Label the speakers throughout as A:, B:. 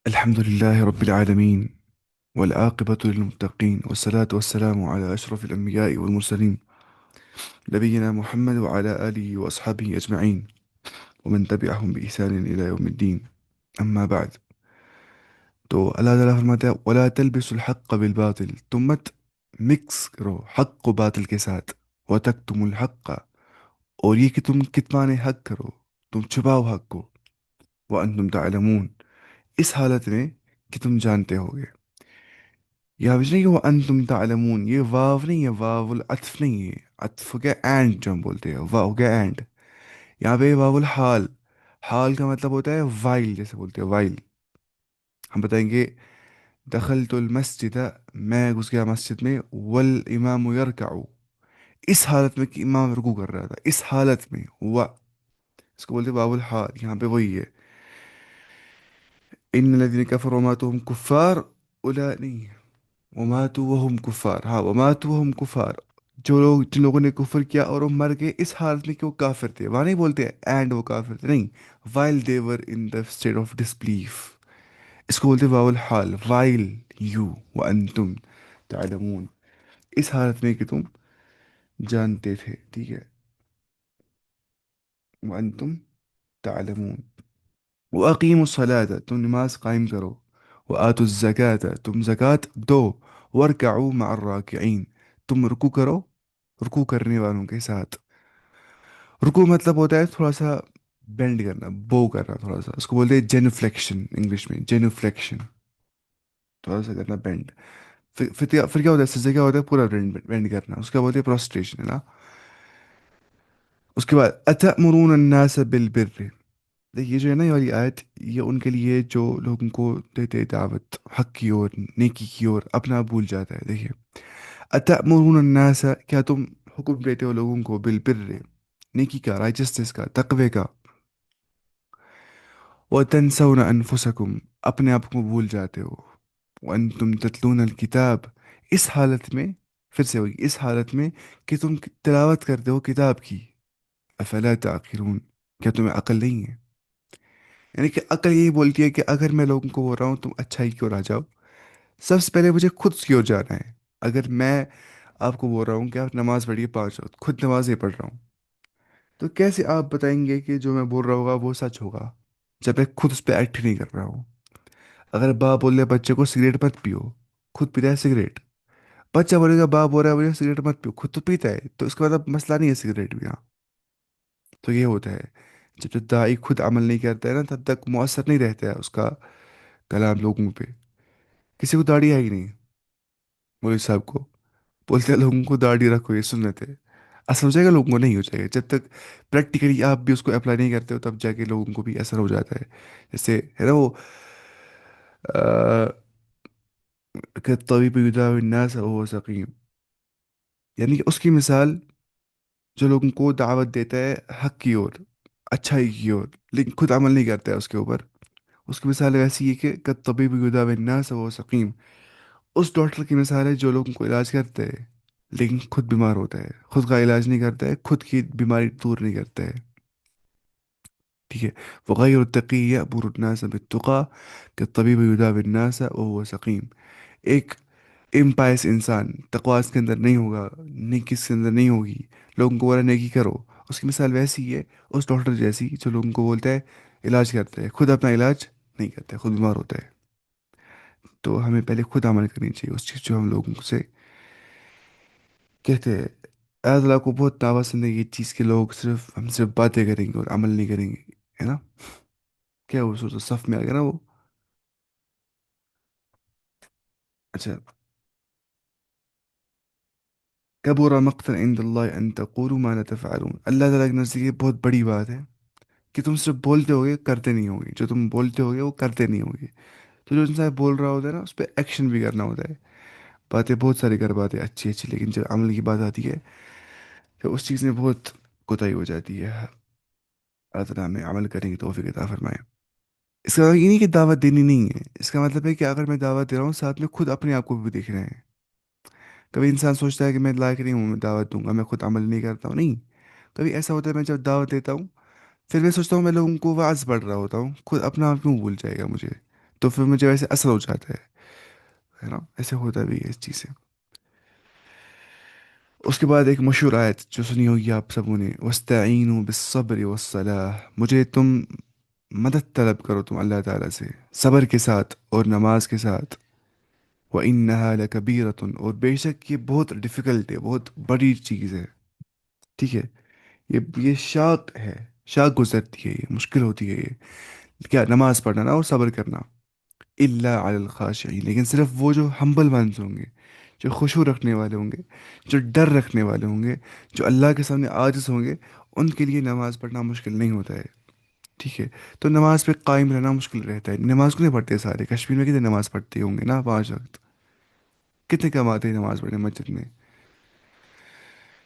A: الحمد لله رب العالمين، والعاقبة للمتقين، والصلاة والسلام على أشرف الأنبياء والمرسلين، نبينا محمد وعلى آله وأصحابه أجمعين، ومن تبعهم بإحسان إلى يوم الدين. أما بعد، تو اللہ تعالیٰ فرماتا ہے ولا تلبسوا الحق بالباطل، تم مت مکس کرو حق کو باطل کے ساتھ، وتکتموا الحق، اور یہ کہ تم کتمان حق کرو، تم چھپاؤ حق کو، وانتم تعلمون، اس حالت میں کہ تم جانتے ہوگے. یہاں پہ نہیں کہ وہ انتم تعلمون، یہ واو نہیں ہے، واو العطف نہیں ہے. عطف ہو گیا اینڈ، جو ہم بولتے ہیں واو ہو گیا اینڈ. یہاں پہ واو الحال، حال کا مطلب ہوتا ہے وائل، جیسے بولتے ہیں وائل. ہم بتائیں گے دخلت المسجد، میں گھس گیا مسجد میں، والامام یرکع، اس حالت میں کہ امام رکوع کر رہا تھا، اس حالت میں ہوا، اس کو بولتے ہیں واو الحال. یہاں پہ وہی ہے ان الذين كفروا وماتوا وهم كفار، اولئک نہیں، وماتوا وهم کفار، ہاں وماتوا وهم کفار، جو لوگ جن لوگوں نے کفر کیا اور وہ مر گئے اس حالت میں کہ وہ کافر تھے. وہاں نہیں بولتے اینڈ وہ کافر تھے، نہیں، while they were in the state of disbelief. اس کو بولتے واو الحال، while you وانتم تعلمون، اس حالت میں کہ تم جانتے تھے. ٹھیک ہے، وانتم تعلمون. واقیموا الصلاة، تم نماز قائم کرو، وآتوا الزکاة، تم زکوٰۃ دو، وارکعوا مع الراکعین، تم رکو کرو رکو کرنے والوں کے ساتھ. رکو مطلب ہوتا ہے تھوڑا سا بینڈ کرنا، بو کرنا تھوڑا سا، اس کو بولتے ہیں جینوفلیکشن، انگلش میں جینوفلیکشن، تھوڑا سا کرنا بینڈ. پھر کیا ہوتا ہے سجدے، کیا ہوتا ہے پورا بینڈ بینڈ کرنا، اس کا بولتے ہیں پروسٹریشن، ہے نا. اس کے بعد اتأمرون الناس بالبر، دیکھیے جو ہے نا یہ والی آیت، یہ ان کے لیے جو لوگوں کو دیتے دعوت حق کی اور نیکی کی اور اپنا بھول جاتا ہے. دیکھیے اتأمرون الناس، کیا تم حکم دیتے ہو لوگوں کو، بالبر، نیکی کا، رائچسنس کا، تقوی کا، وتنسون انفسکم، اپنے آپ کو بھول جاتے ہو، وانتم تتلون الکتاب، اس حالت میں، پھر سے ہوگی اس حالت میں کہ تم تلاوت کرتے ہو کتاب کی. افلا تعقلون، کیا تمہیں عقل نہیں ہے؟ یعنی کہ عقل یہی بولتی ہے کہ اگر میں لوگوں کو بول رہا ہوں تم اچھائی کی اور آ جاؤ، سب سے پہلے مجھے خود کی اور جانا ہے. اگر میں آپ کو بول رہا ہوں کہ آپ نماز پڑھیے 5 وقت، خود نماز نہیں پڑھ رہا ہوں، تو کیسے آپ بتائیں گے کہ جو میں بول رہا ہوگا وہ سچ ہوگا جب میں خود اس پہ ایکٹ نہیں کر رہا ہوں؟ اگر باپ بول رہے بچے کو سگریٹ مت پیو، خود پیتا ہے سگریٹ، بچہ بولے گا باپ بول رہا ہے مجھے سگریٹ مت پیو، خود تو پیتا ہے، تو اس کا مطلب مسئلہ نہیں ہے سگریٹ پینا. تو یہ ہوتا ہے جب تک دائی خود عمل نہیں کرتا ہے نا، تب تک مؤثر نہیں رہتا ہے اس کا کلام لوگوں پہ. کسی کو داڑھی ہے ہی نہیں، مولوی صاحب کو بولتے ہیں لوگوں کو داڑھی رکھو یہ سنت ہے، اثر ہو جائے گا لوگوں کو؟ نہیں ہو جائے گا جب تک پریکٹیکلی آپ بھی اس کو اپلائی نہیں کرتے ہو، تب جا کے لوگوں کو بھی اثر ہو جاتا ہے. جیسے ہے نا وہ کہ طبیب یداوی الناس وهو سقیم، یعنی کہ اس کی مثال جو لوگوں کو دعوت دیتا ہے حق کی اور اچھائی کی اور، لیکن خود عمل نہیں کرتا ہے اس کے اوپر، اس کی مثال ایسی ہے کہ طبیب یداوی الناس وهو سقیم، اس ڈاکٹر کی مثال ہے جو لوگوں کو علاج کرتا ہے لیکن خود بیمار ہوتا ہے، خود کا علاج نہیں کرتا ہے، خود کی بیماری دور نہیں کرتا ہے. ٹھیک ہے، وغیر التقی یأمر الناس بالتقى كالطبيب يداوي الناس وهو سقیم. ایک امپائس انسان تقوی اس کے اندر نہیں ہوگا، نیکی اس کے اندر نہیں ہوگی، لوگوں کو بولا نیکی کرو، اس کی مثال ویسی ہے اس ڈاکٹر جیسی جو لوگوں کو بولتا ہے علاج کرتا ہے، خود اپنا علاج نہیں کرتا ہے، خود بیمار ہوتا ہے. تو ہمیں پہلے خود عمل کرنی چاہیے اس چیز جو ہم لوگوں سے کہتے ہیں. اللہ تعالیٰ کو بہت ناپسند ہے یہ چیز کہ لوگ صرف ہم صرف باتیں کریں گے اور عمل نہیں کریں گے، ہے نا. کیا وہ سوچو صف میں آ گیا نا وہ. اچھا، کبر مقتا عند اللہ ان تقولوا ما لا تفعلون، اللہ تعالیٰ کے نزدیک یہ بہت بڑی بات ہے کہ تم صرف بولتے ہوگے کرتے نہیں ہوگے، جو تم بولتے ہوگے وہ کرتے نہیں ہوگے. تو جو انسان بول رہا ہوتا ہے نا اس پہ ایکشن بھی کرنا ہوتا ہے. باتیں بہت ساری کر باتیں اچھی اچھی، لیکن جب عمل کی بات آتی ہے تو اس چیز میں بہت کوتاہی ہو جاتی ہے. اللہ تعالیٰ ہمیں عمل کرنے کی توفیق عطا فرمائے. اس کا مطلب یہ نہیں کہ دعوت دینی نہیں ہے، اس کا مطلب ہے کہ اگر میں دعوت دے رہا ہوں ساتھ میں خود اپنے آپ کو بھی دیکھ رہے ہیں. کبھی انسان سوچتا ہے کہ میں لائق نہیں ہوں میں دعوت دوں گا، میں خود عمل نہیں کرتا ہوں، نہیں. کبھی ایسا ہوتا ہے میں جب دعوت دیتا ہوں پھر میں سوچتا ہوں میں لوگوں کو واعظ پڑھ رہا ہوتا ہوں، خود اپنا آپ کیوں بھول جائے گا مجھے. تو پھر مجھے ویسے اثر ہو جاتا ہے نا، ایسے ہوتا بھی ہے اس چیز سے۔ اس کے بعد ایک مشہور آیت جو سنی ہوگی آپ سبوں نے، وَاسْتَعِينُوا بِالصَّبْرِ وَالصَّلَاةِ، مجھے تم مدد طلب کرو تم اللہ تعالیٰ سے صبر کے ساتھ اور نماز کے ساتھ۔ وَإِنَّهَا لَكَبِيرَةٌ، اور بے شک یہ بہت ڈیفیکلٹ ہے، بہت بڑی چیز ہے، ٹھیک ہے، یہ شاق ہے، شاق گزرتی ہے، یہ مشکل ہوتی ہے، یہ کیا نماز پڑھنا نا اور صبر کرنا، الا علی الخاشعین، لیکن صرف وہ جو ہمبل ونس ہوں گے، جو خشوع رکھنے والے ہوں گے، جو ڈر رکھنے والے ہوں گے، جو اللہ کے سامنے عاجز ہوں گے، ان کے لیے نماز پڑھنا مشکل نہیں ہوتا ہے، ٹھیک ہے۔ تو نماز پہ قائم رہنا مشکل رہتا ہے، نماز کو نہیں پڑھتے سارے، کشمیر میں کتنے نماز پڑھتے ہوں گے نا 5 وقت، کتنے کم آتے ہیں نماز پڑھنے مسجد میں،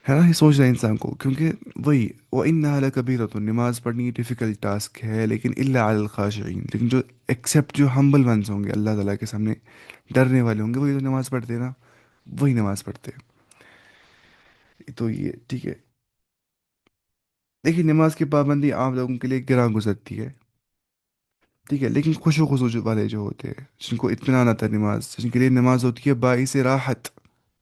A: ہے نا، یہ سوچ رہا ہے انسان کو، کیونکہ وہی وَإِنَّهَا لَكَبِيرَةٌ، نماز پڑھنی ڈیفیکلٹ ٹاسک ہے، لیکن الا علی الخاشعین، لیکن جو ایکسیپٹ جو ہمبل ونس ہوں گے، اللہ تعالیٰ کے سامنے ڈرنے والے ہوں گے، وہی تو نماز پڑھتے ہیں نا، وہی نماز پڑھتے ہیں، تو یہ ٹھیک ہے۔ دیکھیے نماز کی پابندی عام لوگوں کے لیے گراں گزرتی ہے، ٹھیک ہے، لیکن خشوع والے جو ہوتے ہیں، جن کو اطمینان آتا ہے نماز، جن کے لیے نماز ہوتی ہے باعث راحت،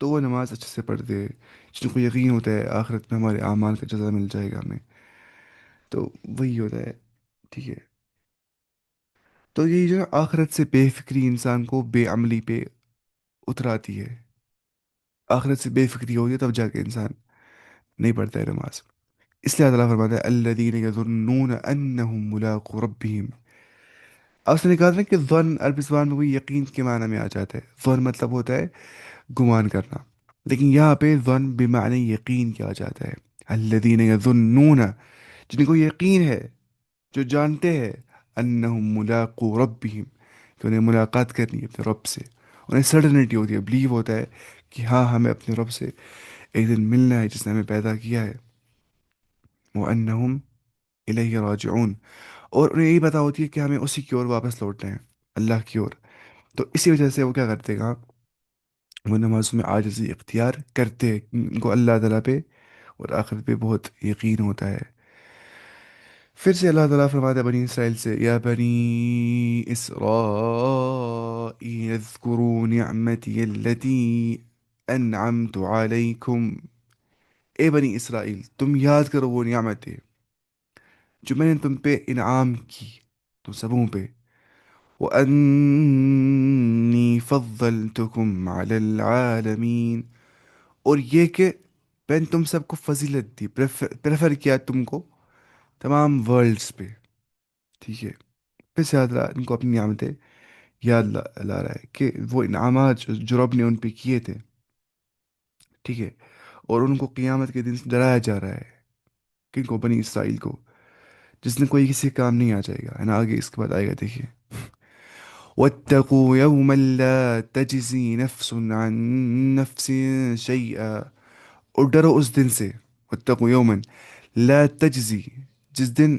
A: تو وہ نماز اچھے سے پڑھتے ہیں، جن کو یقین ہوتا ہے آخرت میں ہمارے اعمال کا جزا مل جائے گا ہمیں، تو وہی ہوتا ہے، ٹھیک ہے۔ تو یہی جو ہے آخرت سے بے فکری انسان کو بے عملی پہ اتراتی ہے، آخرت سے بے فکری ہوتی ہے تب جا کے انسان نہیں پڑھتا ہے نماز، اس لیے اللہ تعالیٰ فرماتا ہے الذین یظنون انہم ملاقو ربہم، اب اس نے کہا تھا کہ ظن عربی زبان میں کوئی یقین کے معنی میں آ جاتا ہے، ظن مطلب ہوتا ہے گمان کرنا، لیکن یہاں پہ ظن بمعنی یقین کیا جاتا ہے، الذین یظنون، جن کو یقین ہے، جو جانتے ہیں انہم ملاقو ربہم، کہ انہیں ملاقات کرنی ہے اپنے رب سے، انہیں سرٹنٹی ہوتی ہے، بلیو ہوتا ہے کہ ہاں ہمیں اپنے رب سے ایک دن ملنا ہے جس نے ہمیں پیدا کیا ہے، وانہم الیہ راجعون، اور انہیں یہی پتہ ہوتی ہے کہ ہمیں اسی کی اور واپس لوٹنا ہے، اللہ کی اور، تو اسی وجہ سے وہ کیا کرتے گا، وہ نمازوں میں عاجزی اختیار کرتے ہیں، ان کو اللہ تعالیٰ پہ اور آخرت پہ بہت یقین ہوتا ہے۔ پھر سے اللہ تعالیٰ فرماتا ہے بنی اسرائیل سے، یا بنی اسرائیل اذکروا نعمتی التي انعمت علیکم، اے بنی اسرائیل تم یاد کرو وہ نعمتیں جو میں نے تم پہ انعام کی، تم سبوں پہ، وَأَنِّي فَضَّلْتُكُمْ عَلَى الْعَالَمِينَ، اور یہ کہ میں نے تم سب کو فضیلت دی، پریفر کیا تم کو تمام ورلڈز پہ، ٹھیک ہے۔ پھر سے اللہ تعالیٰ ان کو اپنی نعمتیں یاد لا رہا ہے کہ وہ انعامات جو رب نے ان پہ کیے تھے، ٹھیک ہے، اور ان کو قیامت کے دن سے ڈرایا جا رہا ہے، کن کو، بنی اسرائیل کو، جس نے کوئی کسی کام نہیں آ جائے گا، ہے نا، آگے اس کے بعد آئے گا دیکھیے، واتقوا يوما لا تجزي نفس عن نفس شيئا، اور ڈرو اس دن سے، واتقوا یومن لا تجزی، جس دن،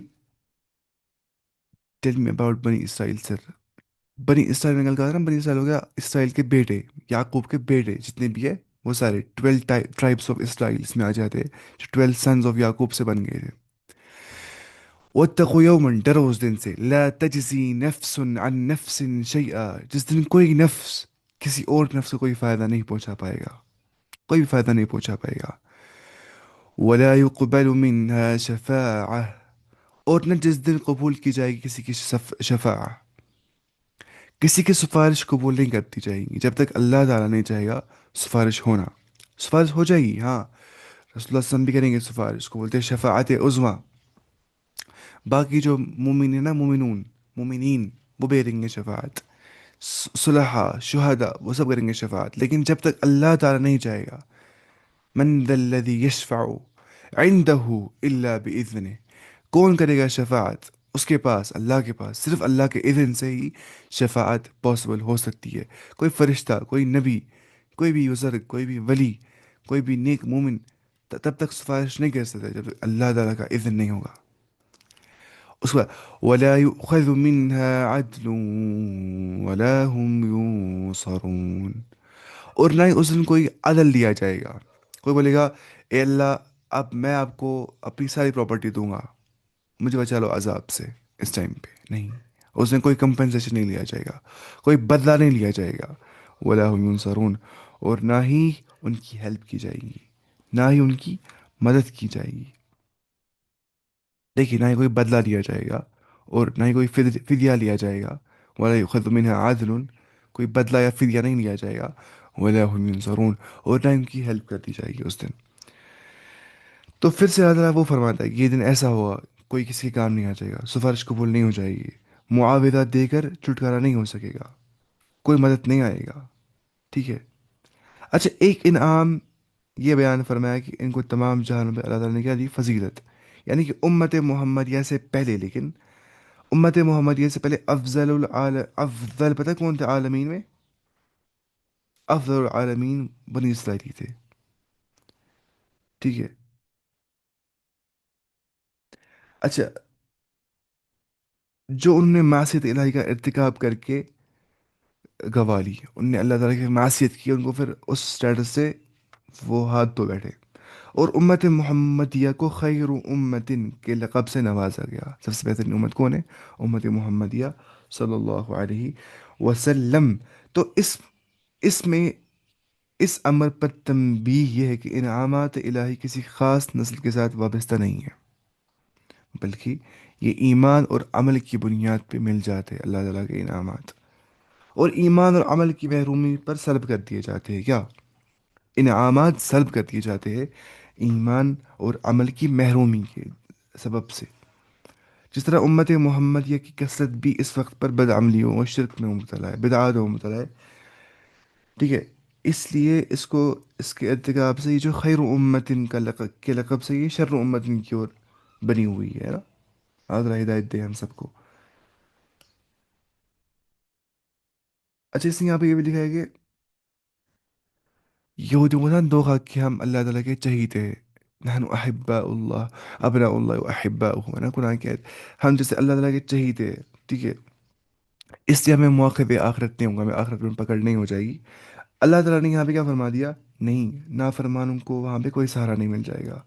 A: ٹیل می اباؤٹ بنی اسرائیل سر، بنی اسرائیل میں کل کہا تھا نا، بنی اسرائیل ہو گیا اسرائیل کے بیٹے، یعقوب کے بیٹے جتنے بھی ہے وہ سارے 12 ٹرائبس آف اسرائیل اس میں آ جاتے ہیں، جو 12 سنز آف یعقوب سے بن گئے تھے۔ واتقوا یومن، ڈرو اس دن سے، لا تجزی نفس عن نفس شیئا، جس دن کوئی نفس کسی اور نفس کو کوئی فائدہ نہیں پہنچا پائے گا، کوئی بھی فائدہ نہیں پہنچا پائے گا، ولا يقبل منها شفاعة، اور نہ جس دن قبول کی جائے گی کسی کی شفاعہ، کسی کی سفارش قبول نہیں کرتی جائے گی جب تک اللہ تعالیٰ نہیں چاہے گا سفارش ہونا، سفارش ہو جائے گی ہاں، رسول اللہ صلی اللہ علیہ وسلم بھی کریں گے سفارش، اس کو بولتے ہیں شفاعت عظمیٰ، باقی جو مومن ہیں نا، مومنین وہ بھی کریں گے شفاعت، صلحاء شہداء وہ سب کریں گے شفاعت، لیکن جب تک اللہ تعالیٰ نہیں چاہے گا، من ذا الذی یشفع عنده الا باذنہ، کون کرے گا شفاعت اس کے پاس، اللہ کے پاس، صرف اللہ کے اذن سے ہی شفاعت پاسبل ہو سکتی ہے، کوئی فرشتہ، کوئی نبی، کوئی بھی بزرگ، کوئی بھی ولی، کوئی بھی نیک مومن تب تک سفارش نہیں کر سکتا جب تک اللہ تعالیٰ کا اذن نہیں ہوگا، اس کے بعد ولا يؤخذ منها عدل ولا هم ينصرون، اور نہ ہی اس دن کوئی عدل دیا جائے گا، کوئی بولے گا اے اللہ اب میں آپ کو اپنی ساری پراپرٹی دوں گا، مجھے بچا لو عذاب سے، اس ٹائم پہ نہیں، اس میں کوئی کمپنسیشن نہیں لیا جائے گا، کوئی بدلہ نہیں لیا جائے گا، ولا هم ینصرون، اور نہ ہی ان کی ہیلپ کی جائے گی، نہ ہی ان کی مدد کی جائے گی۔ دیکھیے، نہ ہی کوئی بدلہ لیا جائے گا، اور نہ ہی کوئی فدیہ لیا جائے گا، ولا یؤخذ منها عدل، کوئی بدلہ یا فدیہ نہیں لیا جائے گا، ولا هم ینصرون، اور نہ ان کی ہیلپ کر دی جائے گی اس دن۔ تو پھر سے اللہ تعالیٰ وہ فرماتا ہے کہ یہ دن ایسا ہوگا، کوئی کسی کے کام نہیں آ جائے گا، سفارش قبول نہیں ہو جائے گی، معاوضہ دے کر چھٹکارا نہیں ہو سکے گا، کوئی مدد نہیں آئے گا، ٹھیک ہے۔ اچھا، ایک انعام یہ بیان فرمایا کہ ان کو تمام جہانوں میں اللہ تعالیٰ نے کیا دی؟ فضیلت، یعنی کہ امت محمدیہ سے پہلے، لیکن امت محمدیہ سے پہلے افضل افضل پتہ کون تھے عالمین میں؟ افضل العالمین بنی اسرائیلی تھے، ٹھیک ہے۔ اچھا، جو انہوں نے معصیت الہی کا ارتکاب کر کے گوا لی، ان نے اللہ تعالیٰ کی معصیت کی، ان کو پھر اس سٹیٹس سے وہ ہاتھ دھو بیٹھے، اور امت محمدیہ کو خیر امتن کے لقب سے نوازا گیا۔ سب سے بہترین امت کون ہے؟ امت محمدیہ صلی اللہ علیہ وسلم۔ تو اس میں اس امر پر تنبیہ یہ ہے کہ انعامات الہی کسی خاص نسل کے ساتھ وابستہ نہیں ہے، بلکہ یہ ایمان اور عمل کی بنیاد پہ مل جاتے ہیں اللہ تعالیٰ کے انعامات، اور ایمان اور عمل کی محرومی پر سلب کر دیے جاتے ہیں۔ کیا؟ انعامات سلب کر دیے جاتے ہیں ایمان اور عمل کی محرومی کے سبب سے۔ جس طرح امت محمدیہ کی کثرت بھی اس وقت پر بدعملیوں اور شرک میں مبتلا ہے، بدعات میں مبتلا ہے، ٹھیک ہے۔ اس لیے اس کو، اس کے ارتکاب سے یہ جو خیر امتن کا لقب کے لقب سے یہ شر امتن کی اور بنی ہوئی ہے نا۔ اللہ ہدایت دے ہم سب کو۔ اچھا، اس نے یہاں پہ یہ بھی لکھا ہے کہ یہودیوں کو نا دھوکا کہ ہم اللہ تعالیٰ کے چہیتے ہیں، نحن احباء اللہ، ابناء اللہ و احباؤہ، نا قرآن کی آیت، ہم جیسے اللہ تعالیٰ کے چہیتے ہیں، ٹھیک ہے، اس لیے ہمیں موقع پہ آخرت نہیں ہوگا، ہمیں آخرت میں پکڑ نہیں ہو جائے گی۔ اللہ تعالیٰ نے یہاں پہ کیا فرما دیا؟ نہیں، نافرمانوں کو وہاں پہ کوئی سہارا نہیں مل جائے گا۔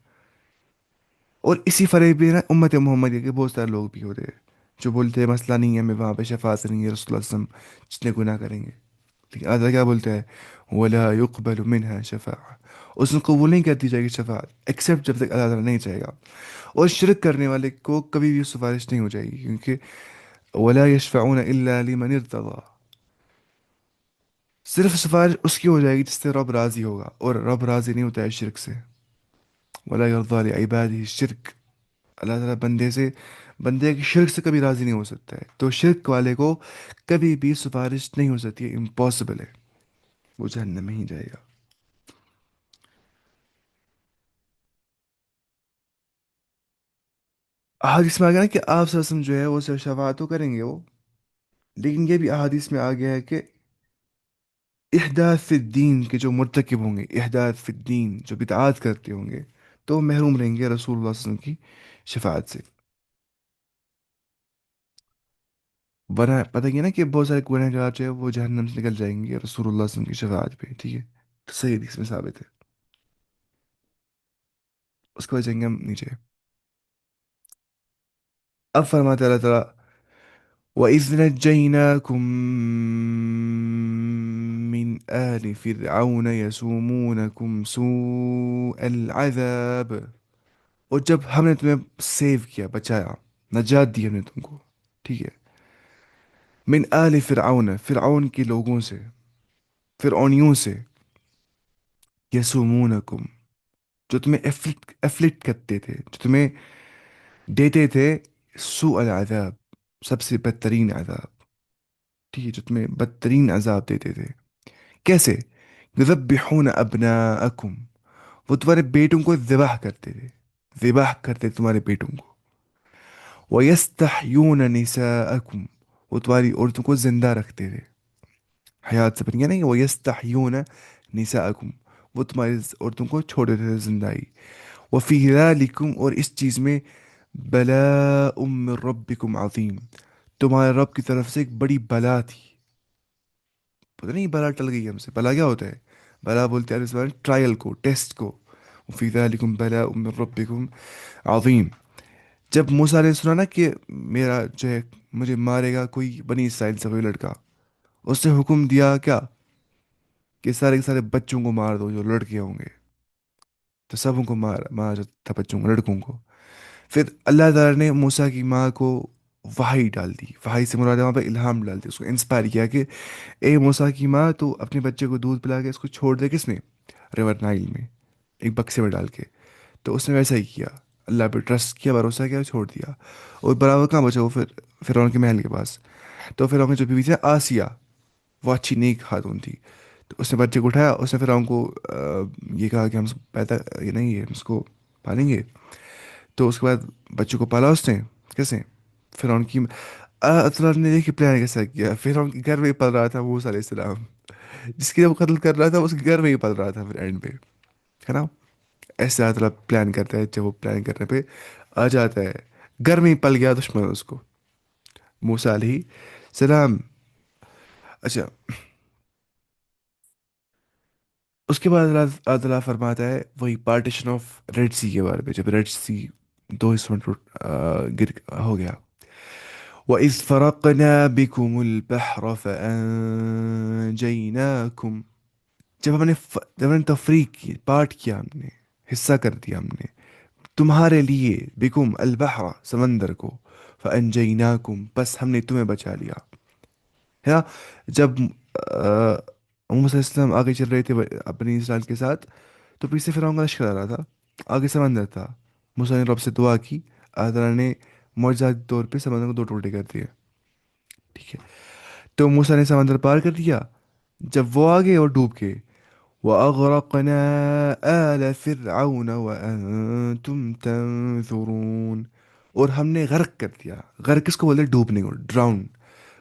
A: اور اسی فریب میں نا امت محمدیہ کے بہت سارے لوگ بھی ہوتے ہیں جو بولتے ہیں مسئلہ نہیں ہے، ہمیں وہاں پہ شفاعت نہیں ہے، رسول اللہ صلی اللہ علیہ وسلم جتنے گناہ کریں گے، لیکن اللہ کیا بولتا ہے؟ ولا يقبل منها شفاعہ، اس میں قبول نہیں کرتی جائے گی شفاعت ایکسیپٹ جب تک اللہ تعالیٰ نہیں چاہے گا۔ اور شرک کرنے والے کو کبھی بھی سفارش نہیں ہو جائے گی، کیونکہ ولا يشفعون الا لمن ارتضى، صرف سفارش اس کی ہو جائے گی جس سے رب راضی ہوگا، اور رب راضی نہیں ہوتا ہے شرک سے۔ ولا يرضى لعباده الشرك، اللہ تعالیٰ بندے سے، بندے کی شرک سے کبھی راضی نہیں ہو سکتا ہے، تو شرک والے کو کبھی بھی سفارش نہیں ہو سکتی ہے، امپاسبل ہے، وہ جہنم میں ہی جائے گا۔ احادیث میں آ گیا نا کہ آپ صلی اللہ علیہ وسلم جو ہے وہ شفاعت تو کریں گے وہ، لیکن یہ بھی احادیث میں آ گیا ہے کہ احداث فی الدین کے جو مرتکب ہوں گے، احداث فی الدین جو بدعات کرتے ہوں گے، تو وہ محروم رہیں گے رسول اللہ صلی اللہ علیہ وسلم کی شفاعت سے۔ ورنہ پتہ یہ نا کہ بہت سارے گنہگار گار جو ہے وہ جہنم سے نکل جائیں گے رسول اللہ صلی اللہ علیہ وسلم کی شفاعت پہ، ٹھیک ہے، تو صحیح حدیث میں ثابت ہے۔ اس کے بعد جائیں گے ہم نیچے۔ اب فرماتے اللہ تعالیٰ وَإِذْ نَجَّيْنَاكُمْ مِنْ آلِ فِرْعَوْنَ يَسُومُونَكُمْ سُوءَ الْعَذَابِ، اور جب ہم نے تمہیں سیو کیا، بچایا، نجات دی ہم نے تم کو، ٹھیک ہے، من آل فرعون، فرعون کے لوگوں سے، فرعونیوں سے، یسومونکم، جو تمہیں افلکٹ کرتے تھے، جو تمہیں دیتے تھے سوء العذاب، سب سے بدترین عذاب، ٹھیک ہے، جو تمہیں بدترین عذاب دیتے تھے۔ کیسے؟ یذبحون ابناءکم، وہ تمہارے بیٹوں کو ذبح کرتے تھے، ذبح کرتے تمہارے بیٹوں کو، وَيَسْتَحْيُونَ نِسَاءَكُمْ، وہ تمہاری عورتوں کو زندہ رکھتے تھے، حیات سے بن گیا نہیں، وَيَسْتَحْيُونَ نِسَاءَكُمْ، وہ تمہاری عورتوں کو چھوڑ دیتے تھے زندہ ہی۔ وَفِي ذَلِكُمْ، اور اس چیز میں، بلاء من ربکم عظیم، تمہارے رب کی طرف سے ایک بڑی بلا تھی۔ پتہ نہیں بلا ٹل گئی ہم سے، بلا کیا ہوتا ہے؟ بلا بولتے ہیں اس بار ٹرائل کو، ٹیسٹ کو۔ وفی ذلکم بلاء من ربکم عظیم، جب موسیٰ نے سنا نا کہ میرا جو ہے مجھے مارے گا کوئی بنی اسرائیل سے کوئی لڑکا، اس نے حکم دیا کیا کہ سارے کے سارے بچوں کو مار دو جو لڑکے ہوں گے، تو سب کو مارا تھا بچوں کو، لڑکوں کو۔ پھر اللہ تعالیٰ نے موسیٰ کی ماں کو وحی ڈال دی، وحی سے مراد ہے وہاں پہ الہام ڈال دی، اس کو انسپائر کیا کہ اے موسیٰ کی ماں تو اپنے بچے کو دودھ پلا کے اس کو چھوڑ دے کس میں، ریور نائل میں، ایک بکسے میں ڈال کے۔ تو اس نے ویسا ہی کیا، اللہ پہ ٹرسٹ کیا، بھروسہ کیا، چھوڑ دیا۔ اور برابر کہاں بچا وہ؟ پھر فرعون کے محل کے پاس۔ تو فرعون کی جو بیوی تھی آسیہ، وہ اچھی نیک خاتون تھی، تو اس نے بچے کو اٹھایا، اس نے فرعون کو یہ کہا کہ ہم اس کو پیدا، یہ نہیں ہے ہم اس کو پالیں گے۔ تو اس کے بعد بچوں کو پالا اس نے کیسے؟ فرعون کی اللہ نے دیکھی پلان کیسا کیا، فرعون کے گھر میں ہی پل رہا تھا موسیٰ علیہ السلام، جس کی وہ قتل کر رہا تھا اس کے گھر میں ہی پل رہا تھا پھر اینڈ پہ، ہے نا؟ ایسے اللہ تعالیٰ پلان کرتا ہے، جب وہ پلان کرنے پہ آ جاتا ہے، گھر میں ہی پل گیا دشمن اس کو، موسیٰ علیہ السلام۔ اچھا، اس کے بعد اللہ تعالیٰ فرماتا ہے وہی پارٹیشن آف ریڈ سی کے بارے میں، جب ریڈ سی دو حصوں میں گر ہو گیا۔ وَإِذْ فَرَقْنَا بِكُمُ الْبَحْرَ فَأَنجَيْنَاكُمْ، جب ہم نے تفریق کی، پارٹ کیا، ہم نے حصہ کر دیا ہم نے تمہارے لیے، بکم البحر سمندر کو، فانجیناکم بس ہم نے تمہیں بچا لیا، ہے نا؟ جب موسیٰ علیہ السلام آگے چل رہے تھے اپنی اسرائیل کے ساتھ، تو پیچھے سے فرعون کا لشکر آ رہا تھا، آگے سمندر تھا، موسیٰ نے رب سے دعا کی، اللہ تعالیٰ نے معجزاتی طور پہ سمندر کو دو ٹوٹے کر دیے، ٹھیک ہے؟ تو موسیٰ نے سمندر پار کر دیا، جب وہ آگے اور ڈوب گئے، وَأَغْرَقْنَا آلَ فِرْعَوْنَ وَأَنْتُمْ تَنْظُرُونَ، اور ہم نے غرق کر دیا، غرق کس کو بولتے ہیں؟ ڈوبنے کو، ڈراؤن،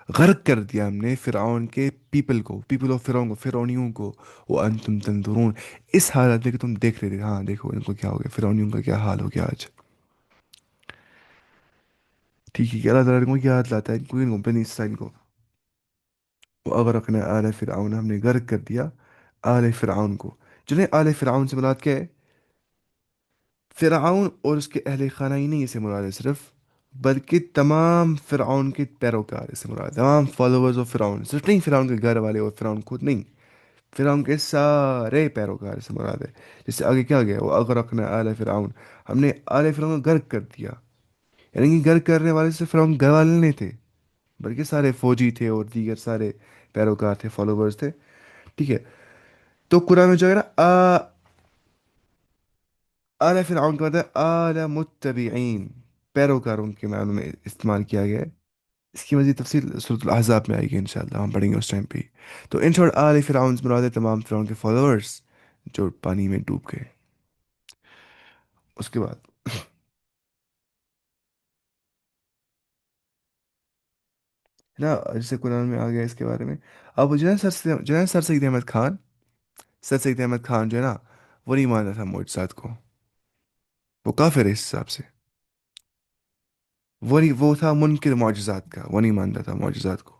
A: غرق کر دیا ہم نے فرعون کے پیپل کو، پیپل آف فرعون کو، فرعونیوں کو، وَأَنْتُمْ تَنْظُرُونَ، اس حالت میں کہ تم دیکھ رہے تھے، ہاں دیکھو ان کو کیا ہو گیا، فرعونیوں کا کیا حال ہو گیا آج، ٹھیک ہے کہ اللہ تعالیٰ کو یاد لاتا ہے ان کو بنی اسرائیل کو، وَأَغْرَقْنَا آلَ فِرْعَوْنَ، ہم نے غرق کر دیا آل فرعون کو۔ جنہیں آل فرعون سے مراد کیا ہے؟ فرعون اور اس کے اہل خانہ ہی نہیں اسے مراد ہے صرف، بلکہ تمام فرعون کے پیروکار اسے مراد ہے، تمام فالوورز آف فرعون، صرف نہیں فرعون کے گھر والے اور فرعون خود نہیں، فرعون کے سارے پیروکار اسے مراد ہے۔ جس سے آگے کیا گیا، وہ اغرقنا آل فرعون، ہم نے آل فرعون کو غرق کر دیا، یعنی کہ غرق کرنے والے صرف فرعون کے گھر والے نہیں تھے، بلکہ سارے فوجی تھے اور دیگر سارے پیروکار تھے، فالوورز تھے، ٹھیک ہے؟ تو قرآن میں جو ہے نا آل فرعون کا مطلب ہے آل متبعین، پیروکاروں کے معنوں میں استعمال کیا گیا ہے۔ اس کی مزید تفصیل سورۃ الاحزاب میں آئے گی انشاءاللہ، ہم پڑھیں گے اس ٹائم پہ ہی۔ تو ان شارٹ آل فرعون سے مراد ہے تمام فرعون کے فالوورز جو پانی میں ڈوب گئے۔ اس کے بعد ہے نا، جیسے قرآن میں آ گیا اس کے بارے میں، اب جو ہے نا سر سید احمد خان، سر سید احمد خان جو ہے نا، وہ نہیں مانتا تھا معجزات کو، وہ کافر ہے اس حساب سے، وہ نہیں، وہ تھا منکر معجزات کا، وہ نہیں مانتا تھا معجزات کو،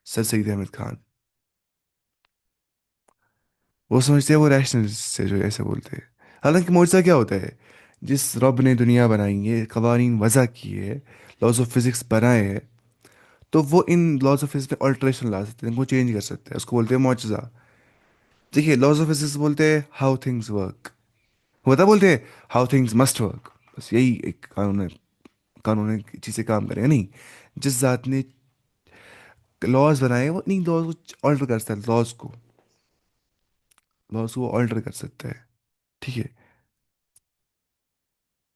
A: سر سید احمد خان، وہ سمجھتے ہیں وہ ریشنل سے جو ایسے بولتے ہیں۔ حالانکہ معجزہ کیا ہوتا ہے؟ جس رب نے دنیا بنائی ہے، قوانین وضع کیے ہے، لاز آف فزکس بنائے ہیں، تو وہ ان لاز آف فزکس میں آلٹریشن لا سکتے ہیں، ان کو چینج کر سکتے ہیں، اس کو بولتے ہیں معجزہ۔ دیکھیے لاز آف فزکس بولتے ہیں ہاؤ تھنگز ورک، ہوتا بولتے ہیں ہاؤ تھنگز مسٹ ورک، بس یہی ایک قانون ہے، قانون ہے چیزیں کام کریں گے نہیں، جس ذات نے لاز بنائے وہ نہیں لاز کو آلٹر کر سکتا ہے، لاز کو آلٹر کر سکتا ہے، ٹھیک ہے؟